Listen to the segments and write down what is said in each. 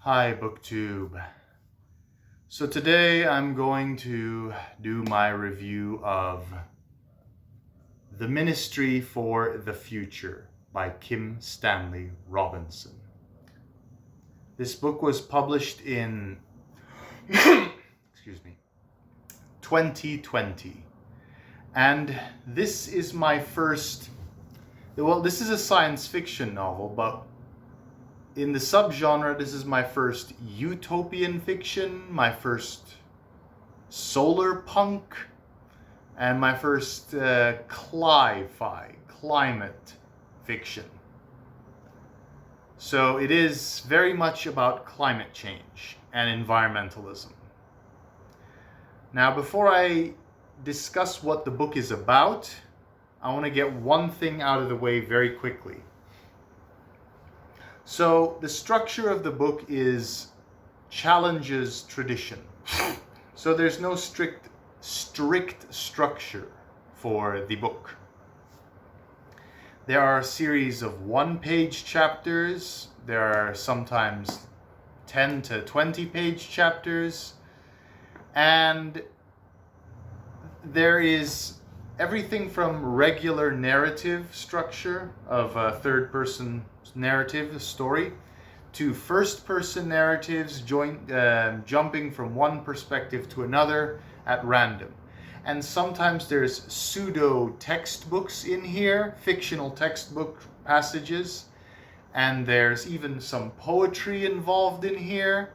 Hi, BookTube. So today I'm going to do my review of The Ministry for the Future by Kim Stanley Robinson. This book was published in 2020. And this is my first, this is a science fiction novel, but in the subgenre, this is my first utopian fiction, my first solar punk, and my first cli-fi, climate fiction. So it is very much about climate change and environmentalism. Now, before I discuss what the book is about, I want to get one thing out of the way very quickly. So the structure of the book challenges tradition. So there's no strict structure for the book. There are a series of one-page chapters. There are sometimes 10 to 20-page chapters. And there is everything from regular narrative structure of a third-person narrative story to first-person narratives jumping from one perspective to another at random. And sometimes there's pseudo textbooks in here, fictional textbook passages, and there's even some poetry involved in here.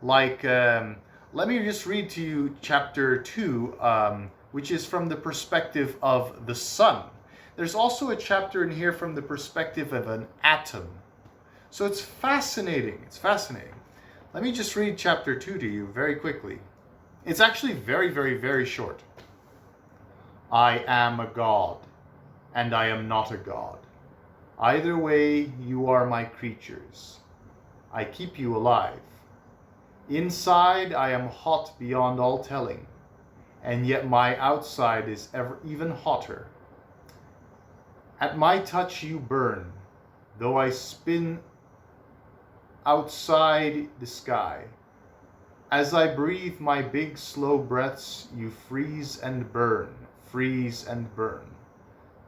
Like, let me just read to you chapter 2, which is from the perspective of the sun. There's also a chapter in here from the perspective of an atom. So it's fascinating. It's fascinating. Let me just read chapter 2 to you very quickly. It's actually very, very, very short. I am a god, and I am not a god. Either way, you are my creatures. I keep you alive. Inside, I am hot beyond all telling, and yet my outside is even hotter. At my touch you burn, though I spin outside the sky. As I breathe my big slow breaths, you freeze and burn, freeze and burn.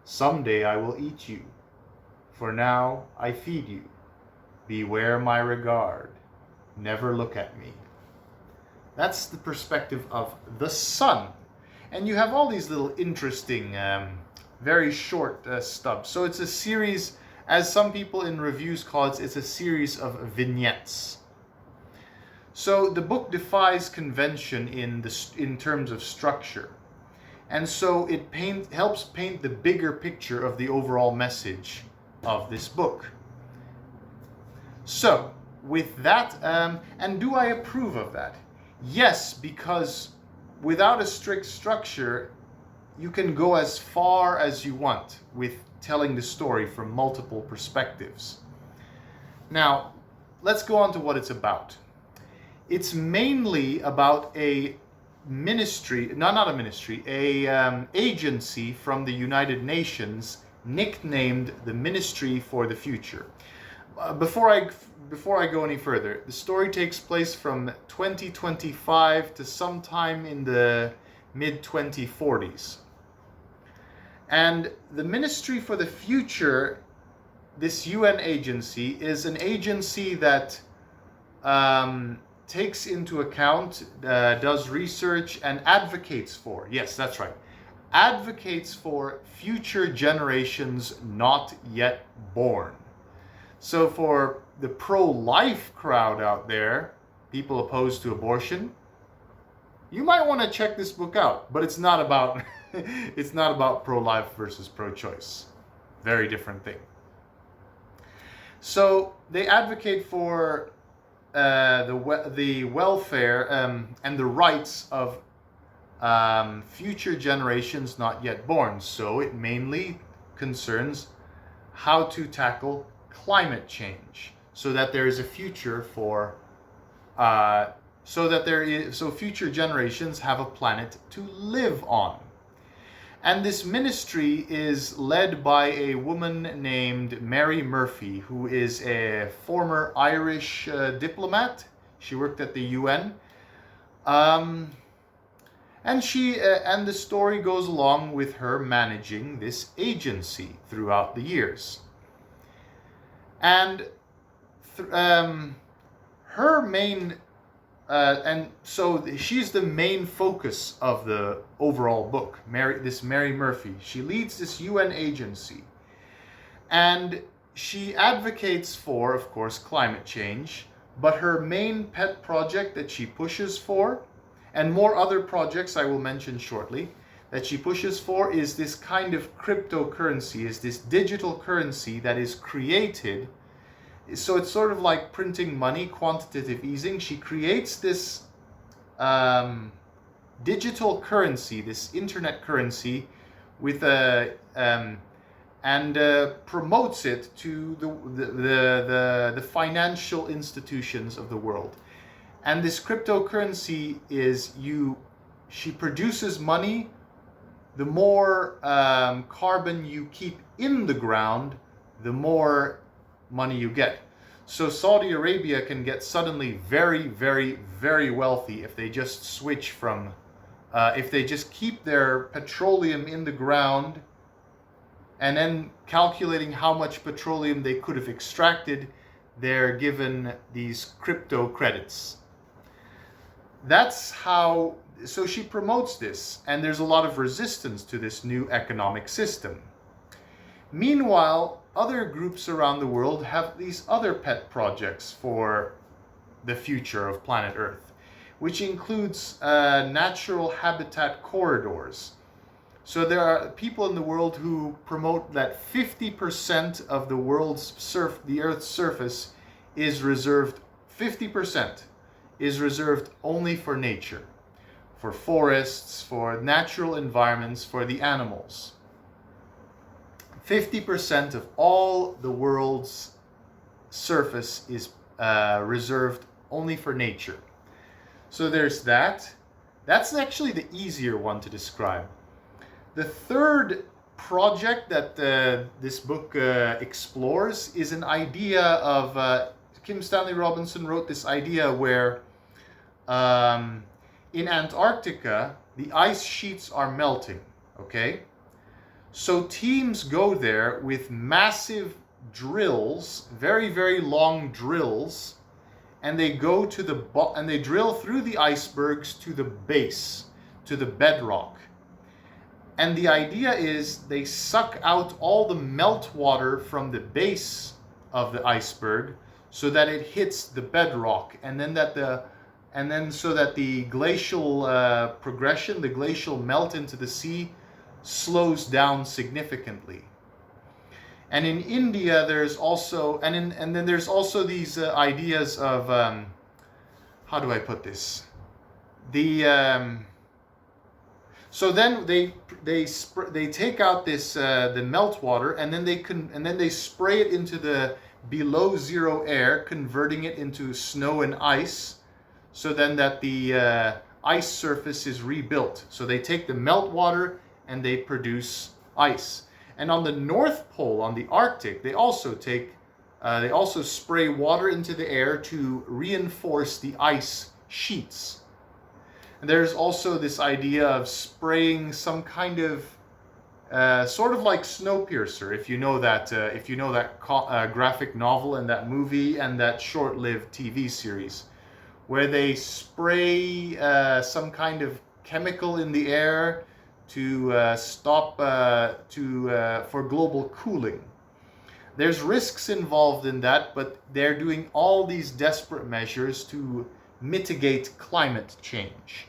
Someday I will eat you. For now I feed you. Beware my regard. Never look at me. That's the perspective of the sun. And you have all these little interesting very short stubs. So it's a series, as some people in reviews call it, it's a series of vignettes. So the book defies convention in terms of structure. And so it helps paint the bigger picture of the overall message of this book. So with that, and do I approve of that? Yes, because without a strict structure, you can go as far as you want with telling the story from multiple perspectives. Now, let's go on to what it's about. It's mainly about a ministry, not a ministry, agency from the United Nations nicknamed the Ministry for the Future. Before I go any further, the story takes place from 2025 to sometime in the mid-2040s. And the Ministry for the Future, this UN agency, is an agency that takes into account, does research, and advocates for, yes, that's right, advocates for future generations not yet born. So for the pro-life crowd out there, people opposed to abortion, you might want to check this book out, but it's not about it's not about pro-life versus pro-choice. Very different thing. So they advocate for the welfare and the rights of future generations not yet born. So it mainly concerns how to tackle climate change, so that there is a future for so future generations have a planet to live on. And this ministry is led by a woman named Mary Murphy, who is a former Irish diplomat. She worked at the UN. And the story goes along with her managing this agency throughout the years. And her main and so she's the main focus of the overall book. Mary Murphy. She leads this UN agency, and she advocates for, of course, climate change. But her main pet project that she pushes for, and more other projects I will mention shortly, that she pushes for, is this kind of cryptocurrency, is this digital currency that is created. So it's sort of like printing money, quantitative easing. She creates this digital currency, this internet currency, with and promotes it to the financial institutions of the world. And this cryptocurrency is she produces money. The more carbon you keep in the ground, the more money you get. So Saudi Arabia can get suddenly very, very, very wealthy if they just switch from, if they just keep their petroleum in the ground, and then calculating how much petroleum they could have extracted, they're given these crypto credits. That's how, so she promotes this, and there's a lot of resistance to this new economic system. Meanwhile, other groups around the world have these other pet projects for the future of planet Earth, which includes natural habitat corridors. So there are people in the world who promote that 50% of the the Earth's surface is reserved, 50% is reserved only for nature, for forests, for natural environments, for the animals. 50% of all the world's surface is reserved only for nature. So there's that. That's actually the easier one to describe. The third project that this book explores is an idea of, Kim Stanley Robinson wrote this idea where in Antarctica, the ice sheets are melting, okay? So teams go there with massive drills, very, very long drills, and they go to and they drill through the icebergs to the base, to the bedrock. And the idea is they suck out all the meltwater from the base of the iceberg so that it hits the bedrock, and then so that the glacial progression, the glacial melt into the sea, slows down significantly. And in India, there's also, and then there's also these ideas of, how do I put this? So then they take out this the meltwater, and then they spray it into the below zero air, converting it into snow and ice, so then that the ice surface is rebuilt. So they take the meltwater and they produce ice. And on the North Pole, on the Arctic, they also spray water into the air to reinforce the ice sheets. And there's also this idea of spraying some kind of sort of like Snowpiercer, if you know that graphic novel and that movie and that short-lived TV series, where they spray some kind of chemical in the air to for global cooling. There's risks involved in that, but they're doing all these desperate measures to mitigate climate change.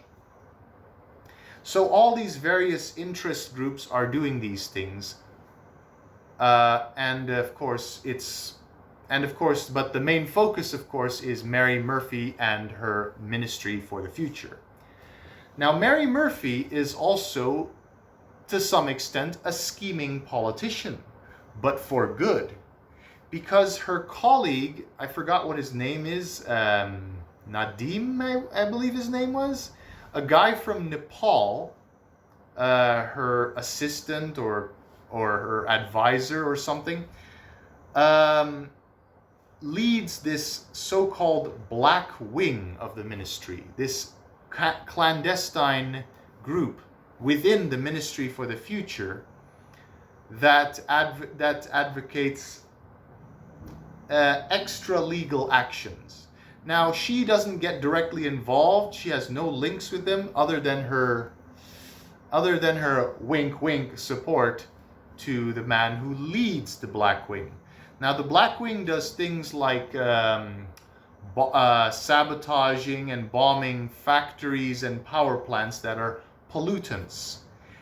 So all these various interest groups are doing these things, but the main focus, of course, is Mary Murphy and her Ministry for the Future. Now, Mary Murphy is also, to some extent, a scheming politician, but for good, because her colleague, I forgot what his name is, Nadim, I believe his name was, a guy from Nepal, her assistant or her advisor or something, um, leads this so-called black wing of the ministry, this clandestine group within the Ministry for the Future that advocates extra legal actions. Now, she doesn't get directly involved. She has no links with them other than her wink wink support to the man who leads the Black Wing. Now, the Black Wing does things like sabotaging and bombing factories and power plants that are pollutants.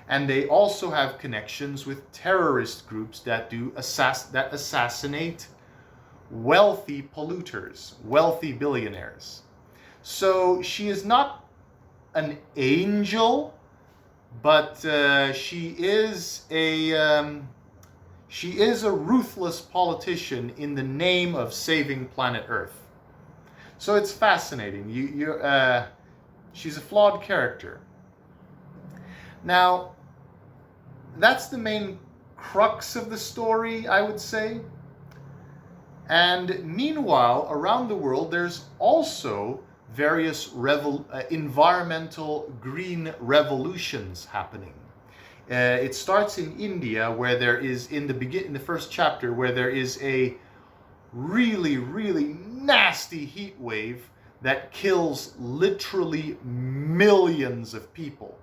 And they also have connections with terrorist groups that assassinate wealthy polluters, wealthy billionaires. So she is not an angel, but she is a ruthless politician in the name of saving planet Earth. So it's fascinating. She's a flawed character. Now, that's the main crux of the story, I would say. And meanwhile, around the world, there's also various environmental green revolutions happening. It starts in India, where there is in the first chapter, where there is a really, really nasty heat wave that kills literally millions of people.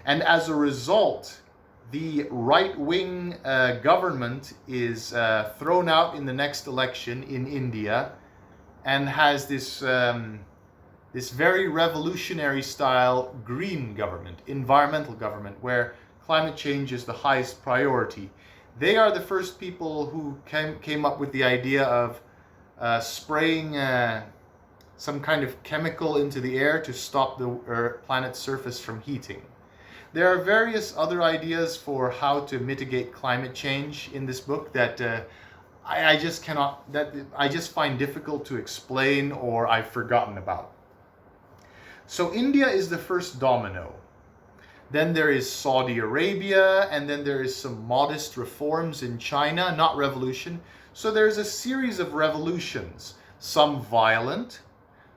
And as a result, the right-wing government is thrown out in the next election in India, and has this very revolutionary style green government, environmental government, where climate change is the highest priority. They are the first people who came up with the idea of spraying some kind of chemical into the air to stop the planet's surface from heating. There are various other ideas for how to mitigate climate change in this book that I just find difficult to explain, or I've forgotten about. So India is the first domino. Then there is Saudi Arabia, and then there is some modest reforms in China, not revolution. So there's a series of revolutions, some violent,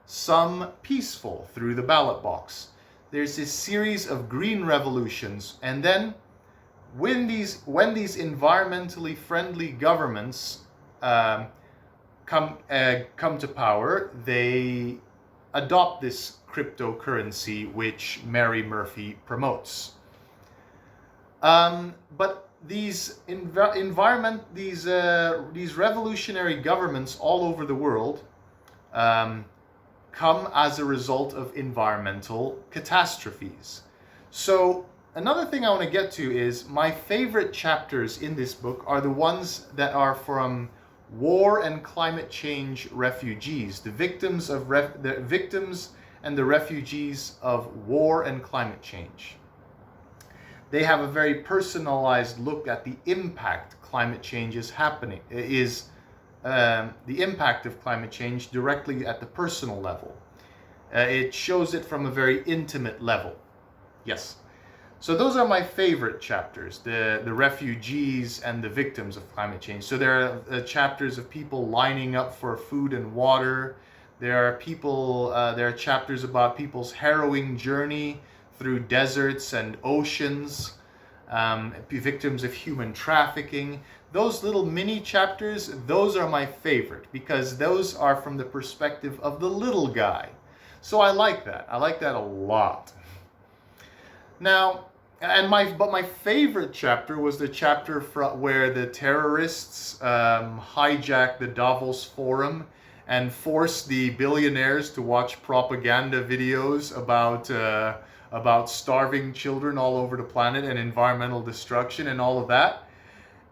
some peaceful through the ballot box. There's this series of green revolutions, and then when these environmentally friendly governments come to power, they adopt this cryptocurrency which Mary Murphy promotes. But these revolutionary governments all over the world come as a result of environmental catastrophes. So another thing I want to get to is my favorite chapters in this book are the ones that are from war and climate change refugees, the victims and the refugees of war and climate change. They have a very personalized look at the impact climate change is the impact of climate change directly at the personal level. It shows it from a very intimate level. Yes. So those are my favorite chapters, the refugees and the victims of climate change. So there are chapters of people lining up for food and water. There are chapters about people's harrowing journey through deserts and oceans, victims of human trafficking. Those little mini chapters, those are my favorite because those are from the perspective of the little guy. So I like that. I like that a lot. Now, but my favorite chapter was the chapter where the terrorists hijacked the Davos Forum and forced the billionaires to watch propaganda videos about starving children all over the planet and environmental destruction and all of that.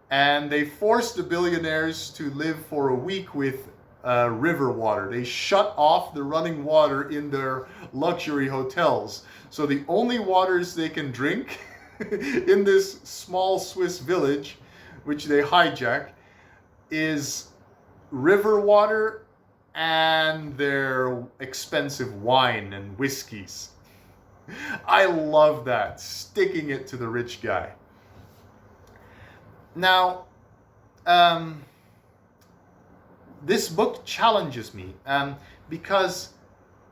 And they forced the billionaires to live for a week with river water. They shut off the running water in their luxury hotels. So the only waters they can drink in this small Swiss village, which they hijack, is river water and their expensive wine and whiskeys. I love that, sticking it to the rich guy. Now, this book challenges me because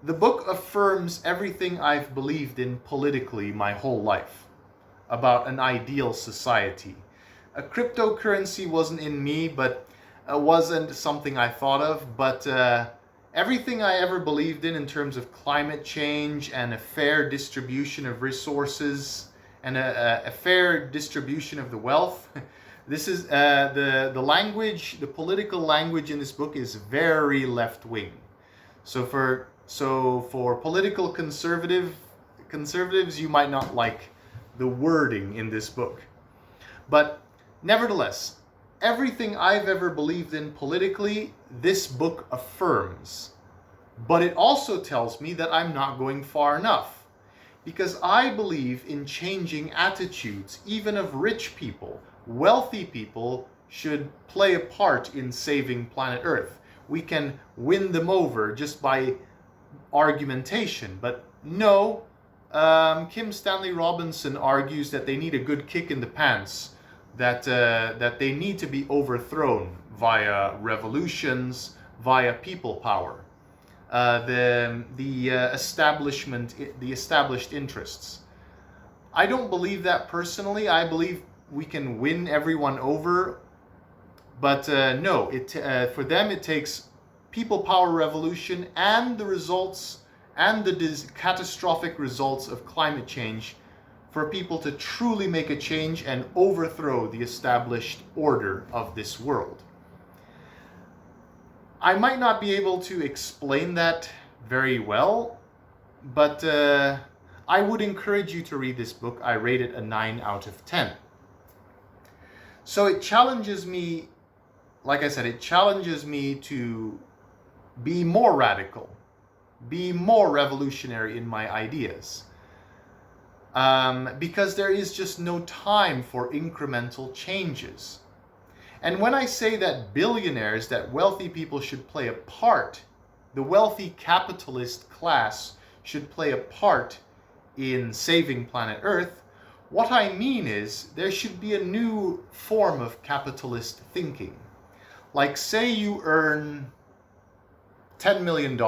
the book affirms everything I've believed in politically my whole life about an ideal society. A cryptocurrency wasn't in me, but wasn't something I thought of, but everything I ever believed in terms of climate change and a fair distribution of resources and a fair distribution of the wealth. This is the language, the political language in this book is very left-wing. So for political conservatives, you might not like the wording in this book. But nevertheless, everything I've ever believed in politically, this book affirms. But it also tells me that I'm not going far enough. Because I believe in changing attitudes, even of rich people. Wealthy people should play a part in saving planet Earth. We can win them over just by argumentation. But no, Kim Stanley Robinson argues that they need a good kick in the pants, that they need to be overthrown via revolutions, via people power, the established interests. I don't believe that personally. I believe we can win everyone over, but no, for them it takes people power revolution and the results and the catastrophic results of climate change for people to truly make a change and overthrow the established order of this world. I might not be able to explain that very well, but I would encourage you to read this book. I rate it a 9 out of 10. So it challenges me, like I said, it challenges me to be more radical, be more revolutionary in my ideas. Because there is just no time for incremental changes. And when I say that billionaires, that wealthy people should play a part, the wealthy capitalist class should play a part in saving planet Earth, what I mean is there should be a new form of capitalist thinking. Like, say you earn $10 million,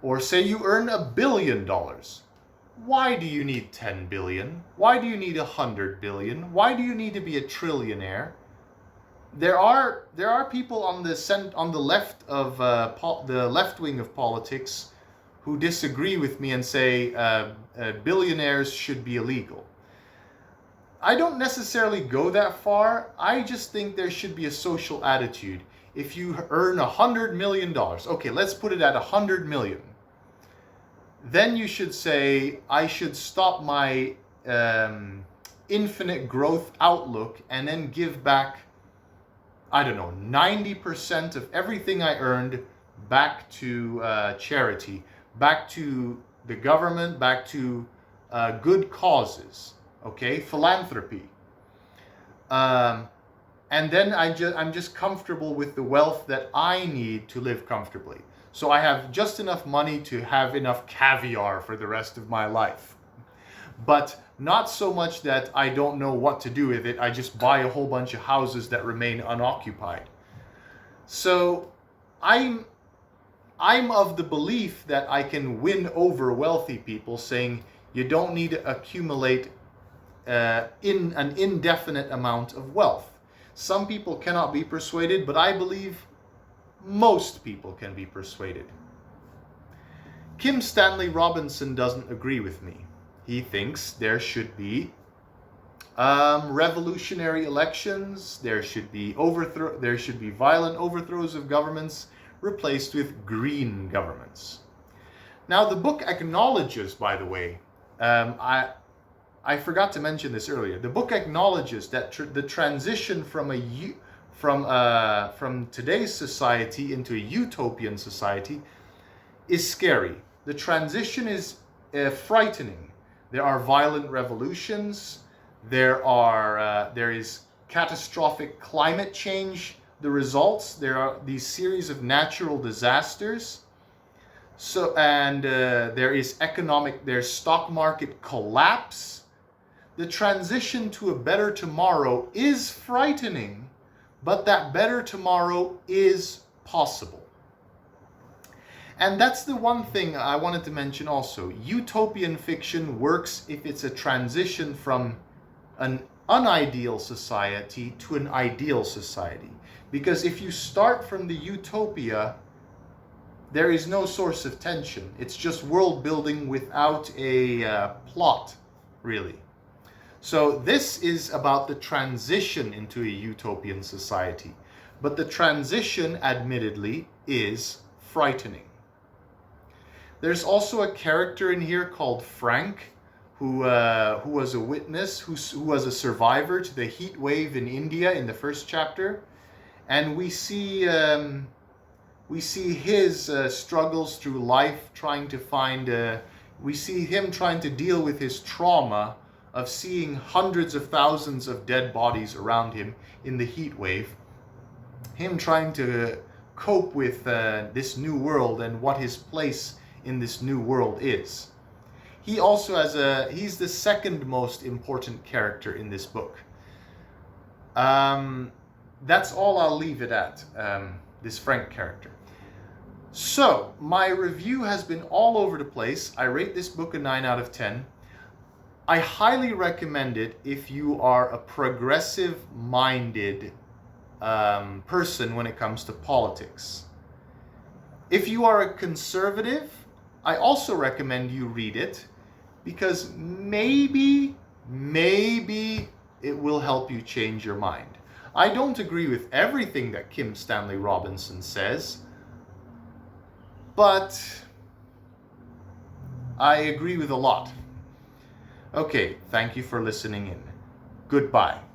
or say you earn $1 billion. Why do you need 10 billion? Why do you need 100 billion? Why do you need to be a trillionaire? There are people on the left of the left wing of politics who disagree with me and say billionaires should be illegal. I don't necessarily go that far. I just think there should be a social attitude. If you earn $100 million, okay, let's put it at 100 million. Then you should say, I should stop my infinite growth outlook and then give back, I don't know, 90% of everything I earned back to charity, back to the government, back to good causes, okay, philanthropy. And then I'm just comfortable with the wealth that I need to live comfortably. So I have just enough money to have enough caviar for the rest of my life. But not so much that I don't know what to do with it. I just buy a whole bunch of houses that remain unoccupied. So I'm of the belief that I can win over wealthy people, saying you don't need to accumulate in an indefinite amount of wealth. Some people cannot be persuaded, but I believe most people can be persuaded. Kim Stanley Robinson doesn't agree with me. He thinks there should be revolutionary elections, there should be violent overthrows of governments replaced with green governments. Now the book acknowledges, by the way, I forgot to mention this earlier. The book acknowledges that the transition from today's society into a utopian society is scary. The transition is frightening. There are violent revolutions. There is catastrophic climate change. The results, there are these series of natural disasters. there's stock market collapse. The transition to a better tomorrow is frightening, but that better tomorrow is possible. And that's the one thing I wanted to mention also. Utopian fiction works if it's a transition from an unideal society to an ideal society. Because if you start from the utopia, there is no source of tension. It's just world building without a plot, really. So this is about the transition into a utopian society. But the transition, admittedly, is frightening. There's also a character in here called Frank, who was a witness, who was a survivor to the heat wave in India in the first chapter. And we see his struggles through life, we see him trying to deal with his trauma of seeing hundreds of thousands of dead bodies around him in the heat wave. Him trying to cope with this new world and what his place in this new world is. He also he's the second most important character in this book. That's all I'll leave it at, this Frank character. So, my review has been all over the place. I rate this book a 9 out of 10. I highly recommend it if you are a progressive-minded person when it comes to politics. If you are a conservative, I also recommend you read it, because maybe it will help you change your mind. I don't agree with everything that Kim Stanley Robinson says, but I agree with a lot. Okay, thank you for listening in. Goodbye.